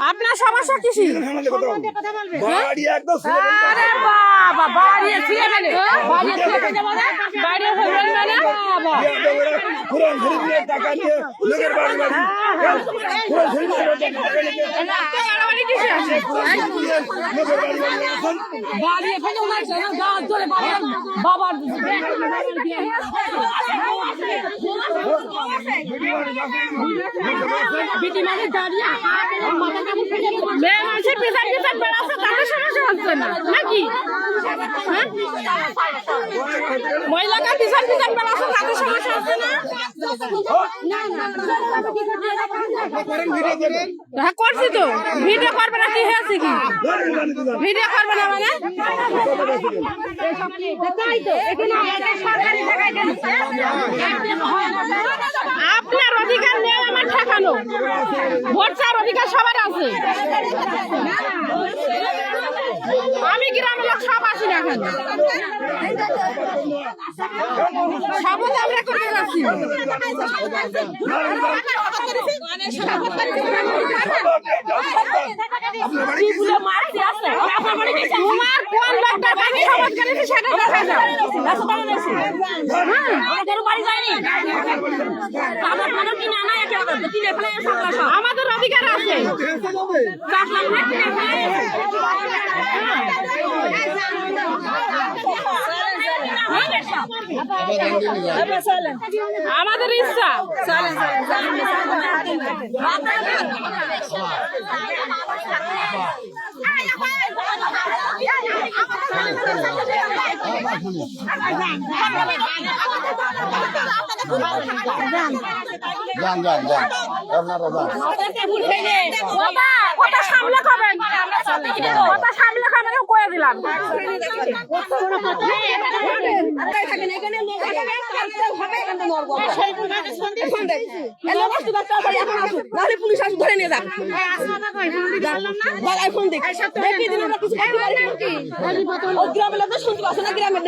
আপনার সমস্যা কিসি? বাড়ি একদম আরে বাবা বাড়ি ছিঁড়ে ফেলে বাড়ি ছিঁড়ে ফেলে মানে বাড়ি ফেলে মানে বাবা পুরান ঘুরে টাকা নিয়ে লোকের বাড়ি বাড়ি পুরান ঘুরে বাড়ি কিসে আছে লোকের বাড়ি বাড়ি এখন বাড়ি ফেলে ওনার গাছ ধরে বাবার বিটি মানে দাঁড়িয়ে মাথা কাপড় ফেলে মেয়ে মানুষের পেশার পেশার বেড়াচ্ছে তাদের সমস্যা হচ্ছে না নাকি মহিলাকে পেশার পেশার বেড়াচ্ছে তাদের সমস্যা হচ্ছে না হ্যাঁ করছি তো ভিডিও করবে না কি হয়েছে কি ভিডিও করবে না মানে আপনার অধিকার নেই আমার ঠেকানো ভোট চাওয়ার অধিকার সবার আছে আমি গ্রামের লোক সব আসি না এখানে শপথ আমরা করতে যাচ্ছি তোমার কোন লোকটার বাড়ি শপথ করেছে সেটা দেখা যাও আমাদের অধিকার আছে আমাদের ইচ্ছা কথা সামলে খাবেন কথা সামলে খাবেন কয়ে দিলাম পুলিশ আসুক ধরে নিয়ে যাক ফোন দেখ গ্রামের লোক শুনতে পাচ্ছ না গ্রামের